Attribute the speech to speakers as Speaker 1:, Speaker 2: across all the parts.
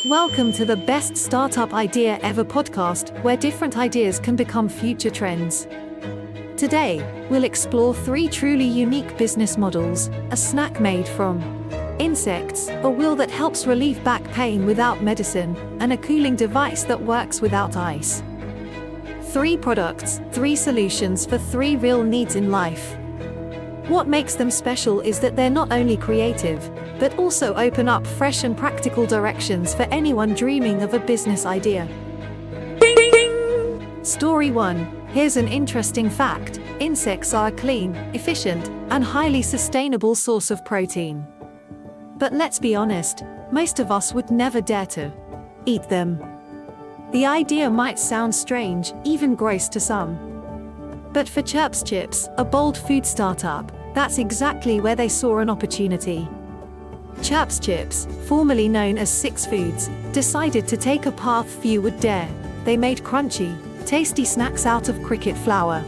Speaker 1: Welcome to the Best Startup Idea Ever podcast, where different ideas can become future trends. Today, we'll explore 3 truly unique business models: a snack made from insects, a wheel that helps relieve back pain without medicine, and a cooling device that works without ice. 3 products, 3 solutions for 3 real needs in life. What makes them special is that they're not only creative, but also open up fresh and practical directions for anyone dreaming of a business idea. Story 1. Here's an interesting fact: insects are a clean, efficient, and highly sustainable source of protein. But let's be honest, most of us would never dare to eat them. The idea might sound strange, even gross to some. But for Chirps Chips, a bold food startup, that's exactly where they saw an opportunity. Chirps Chips, formerly known as 6 Foods, decided to take a path few would dare. They made crunchy, tasty snacks out of cricket flour.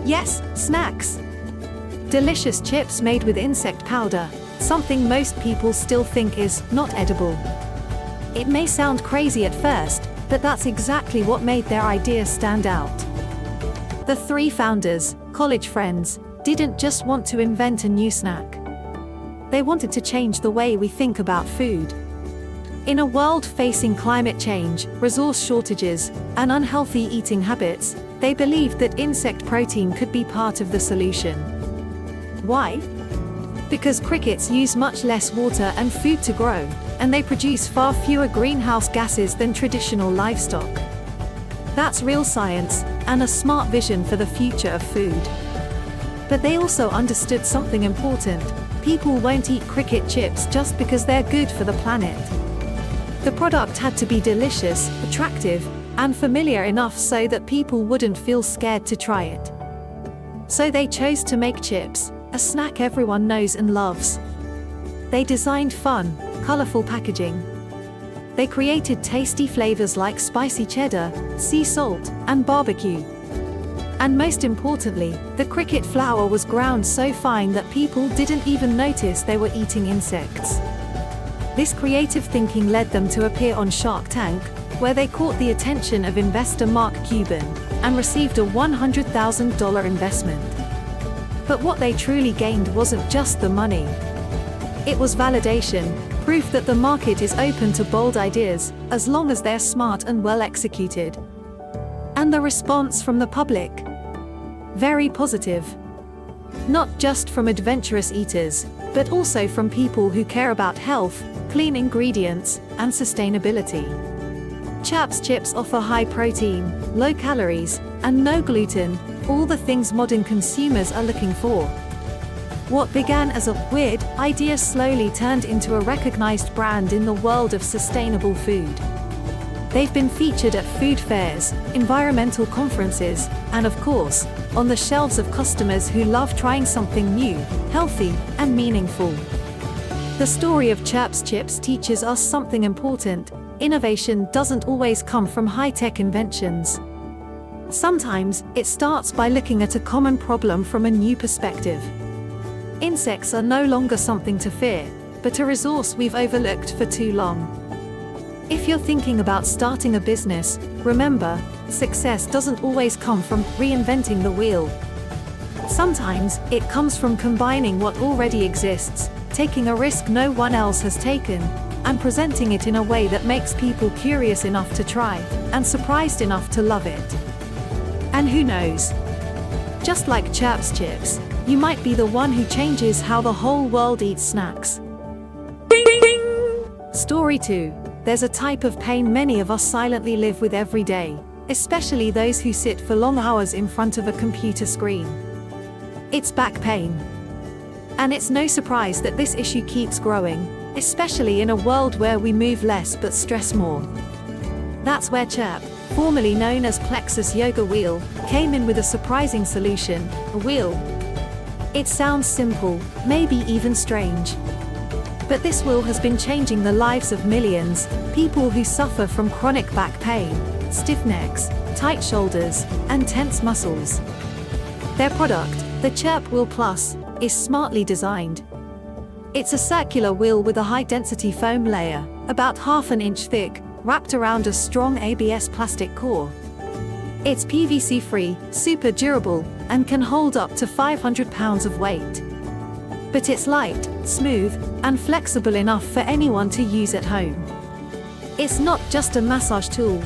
Speaker 1: Yes, snacks! Delicious chips made with insect powder, something most people still think is not edible. It may sound crazy at first, but that's exactly what made their idea stand out. The 3 founders, college friends, didn't just want to invent a new snack. They wanted to change the way we think about food. In a world facing climate change, resource shortages, and unhealthy eating habits, they believed that insect protein could be part of the solution. Why? Because crickets use much less water and food to grow, and they produce far fewer greenhouse gases than traditional livestock. That's real science, and a smart vision for the future of food. But they also understood something important: people won't eat cricket chips just because they're good for the planet. The product had to be delicious, attractive, and familiar enough so that people wouldn't feel scared to try it. So they chose to make chips, a snack everyone knows and loves. They designed fun, colorful packaging. They created tasty flavors like spicy cheddar, sea salt, and barbecue. And most importantly, the cricket flour was ground so fine that people didn't even notice they were eating insects. This creative thinking led them to appear on Shark Tank, where they caught the attention of investor Mark Cuban, and received a $100,000 investment. But what they truly gained wasn't just the money. It was validation, proof that the market is open to bold ideas, as long as they're smart and well executed. And the response from the public? Very positive. Not just from adventurous eaters, but also from people who care about health, clean ingredients, and sustainability. Chirps Chips offer high protein, low calories, and no gluten, all the things modern consumers are looking for. What began as a weird idea slowly turned into a recognized brand in the world of sustainable food. They've been featured at food fairs, environmental conferences, and of course, on the shelves of customers who love trying something new, healthy, and meaningful. The story of Chirps Chips teaches us something important: innovation doesn't always come from high-tech inventions. Sometimes, it starts by looking at a common problem from a new perspective. Insects are no longer something to fear, but a resource we've overlooked for too long. If you're thinking about starting a business, remember, success doesn't always come from reinventing the wheel. Sometimes, it comes from combining what already exists, taking a risk no one else has taken, and presenting it in a way that makes people curious enough to try, and surprised enough to love it. And who knows? Just like Chirps Chips, you might be the one who changes how the whole world eats snacks. Story 2. There's a type of pain many of us silently live with every day, especially those who sit for long hours in front of a computer screen. It's back pain. And it's no surprise that this issue keeps growing, especially in a world where we move less but stress more. That's where Chirp, formerly known as Plexus Yoga Wheel, came in with a surprising solution: a wheel. It sounds simple, maybe even strange. But this wheel has been changing the lives of millions, people who suffer from chronic back pain, stiff necks, tight shoulders, and tense muscles. Their product, the Chirp Wheel Plus, is smartly designed. It's a circular wheel with a high-density foam layer, about half an inch thick, wrapped around a strong ABS plastic core. It's PVC-free, super durable, and can hold up to 500 pounds of weight. But it's light, smooth, and flexible enough for anyone to use at home. It's not just a massage tool.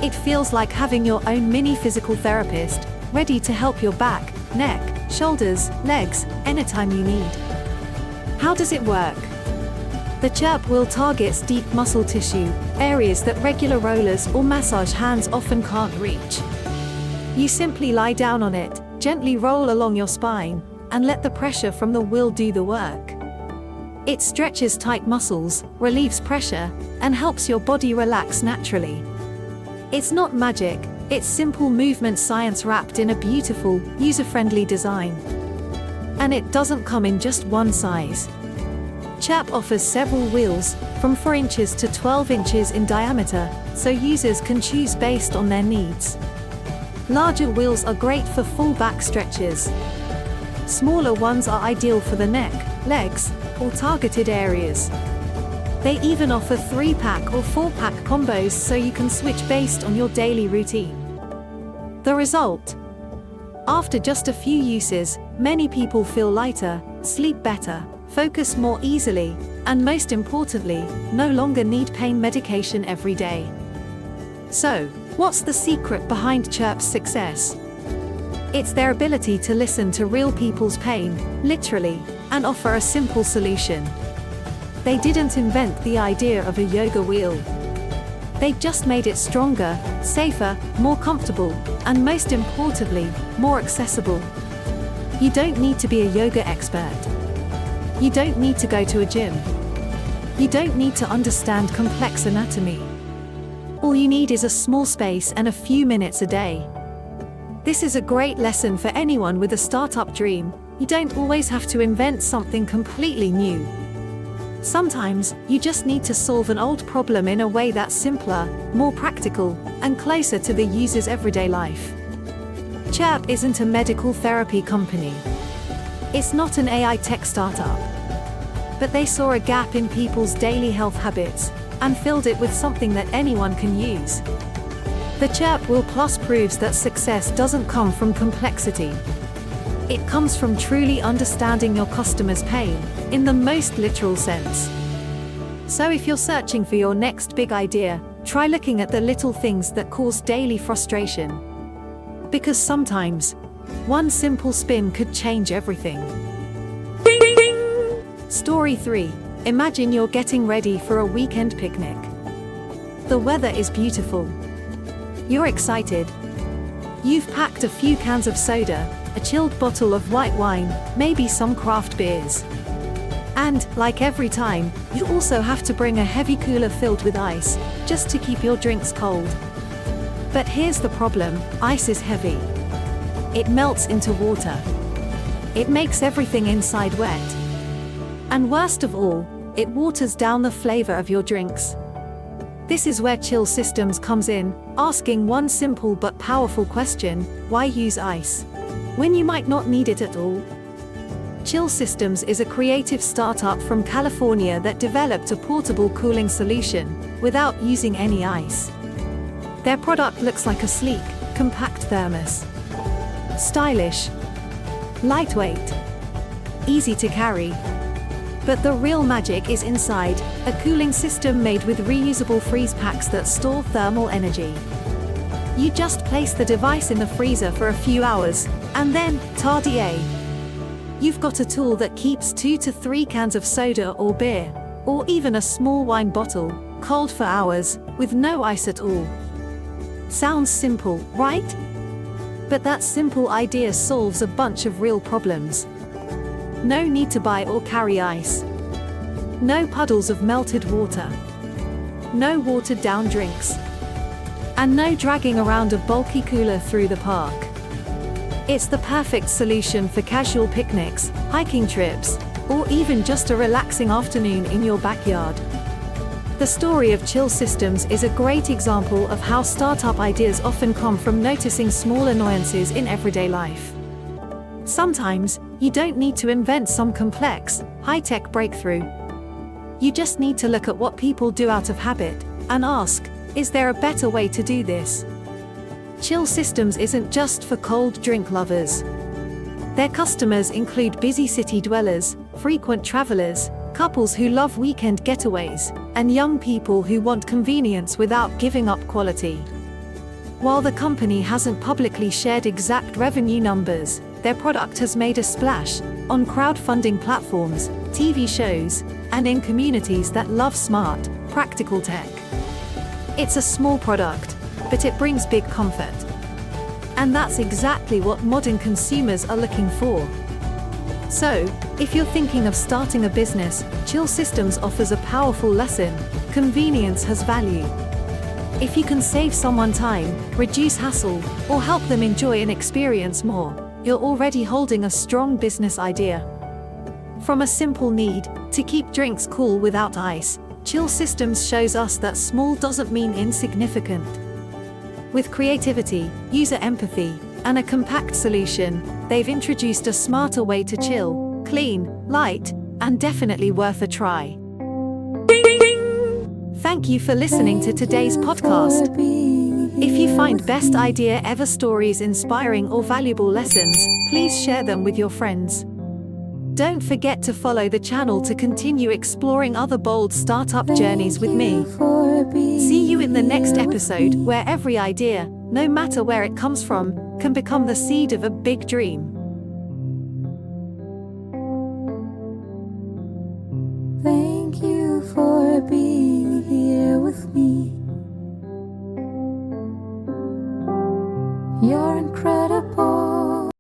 Speaker 1: It feels like having your own mini physical therapist, ready to help your back, neck, shoulders, legs, anytime you need. How does it work? The Chirp wheel targets deep muscle tissue, areas that regular rollers or massage hands often can't reach. You simply lie down on it, gently roll along your spine, and let the pressure from the wheel do the work. It stretches tight muscles, relieves pressure, and helps your body relax naturally. It's not magic, it's simple movement science wrapped in a beautiful, user-friendly design. And it doesn't come in just one size. Chirp offers several wheels, from 4 inches to 12 inches in diameter, so users can choose based on their needs. Larger wheels are great for full back stretches. Smaller ones are ideal for the neck, legs, or targeted areas. They even offer 3-pack or 4-pack combos so you can switch based on your daily routine. The result? After just a few uses, many people feel lighter, sleep better, focus more easily, and most importantly, no longer need pain medication every day. So, what's the secret behind Chirp's success? It's their ability to listen to real people's pain, literally, and offer a simple solution. They didn't invent the idea of a yoga wheel. They just made it stronger, safer, more comfortable, and most importantly, more accessible. You don't need to be a yoga expert. You don't need to go to a gym. You don't need to understand complex anatomy. All you need is a small space and a few minutes a day. This is a great lesson for anyone with a startup dream. You don't always have to invent something completely new. Sometimes, you just need to solve an old problem in a way that's simpler, more practical, and closer to the user's everyday life. Chirp isn't a medical therapy company. It's not an AI tech startup. But they saw a gap in people's daily health habits, and filled it with something that anyone can use. The Chirp Wheel Plus proves that success doesn't come from complexity. It comes from truly understanding your customer's pain, in the most literal sense. So if you're searching for your next big idea, try looking at the little things that cause daily frustration. Because sometimes, one simple spin could change everything. Story 3. Imagine you're getting ready for a weekend picnic. The weather is beautiful. You're excited. You've packed a few cans of soda, a chilled bottle of white wine, maybe some craft beers. And, like every time, you also have to bring a heavy cooler filled with ice, just to keep your drinks cold. But here's the problem, ice is heavy. It melts into water. It makes everything inside wet. And worst of all, it waters down the flavor of your drinks. This is where Chill Systems comes in, asking one simple but powerful question: why use ice when you might not need it at all? Chill Systems is a creative startup from California that developed a portable cooling solution without using any ice. Their product looks like a sleek, compact thermos. Stylish, lightweight, easy to carry. But the real magic is inside, a cooling system made with reusable freeze packs that store thermal energy. You just place the device in the freezer for a few hours, and then, ta-da! You've got a tool that keeps 2 to 3 cans of soda or beer, or even a small wine bottle, cold for hours, with no ice at all. Sounds simple, right? But that simple idea solves a bunch of real problems. No need to buy or carry ice. No puddles of melted water. No watered down drinks. And no dragging around a bulky cooler through the park. It's the perfect solution for casual picnics, hiking trips, or even just a relaxing afternoon in your backyard. The story of Chill Systems is a great example of how startup ideas often come from noticing small annoyances in everyday life. Sometimes, You don't need to invent some complex, high-tech breakthrough. You just need to look at what people do out of habit and ask, is there a better way to do this? Chill Systems isn't just for cold drink lovers. Their customers include busy city dwellers, frequent travelers, couples who love weekend getaways, and young people who want convenience without giving up quality. While the company hasn't publicly shared exact revenue numbers, their product has made a splash on crowdfunding platforms, TV shows, and in communities that love smart, practical tech. It's a small product, but it brings big comfort. And that's exactly what modern consumers are looking for. So, if you're thinking of starting a business, Chill Systems offers a powerful lesson: convenience has value. If you can save someone time, reduce hassle, or help them enjoy an experience more, you're already holding a strong business idea. From a simple need to keep drinks cool without ice, Chill Systems shows us that small doesn't mean insignificant. With creativity, user empathy, and a compact solution, they've introduced a smarter way to chill, clean, light, and definitely worth a try. Thank you for listening to today's podcast. If you find best idea ever stories inspiring or valuable lessons, please share them with your friends. Don't forget to follow the channel to continue exploring other bold startup journeys with me. See you in the next episode, where every idea, no matter where it comes from, can become the seed of a big dream.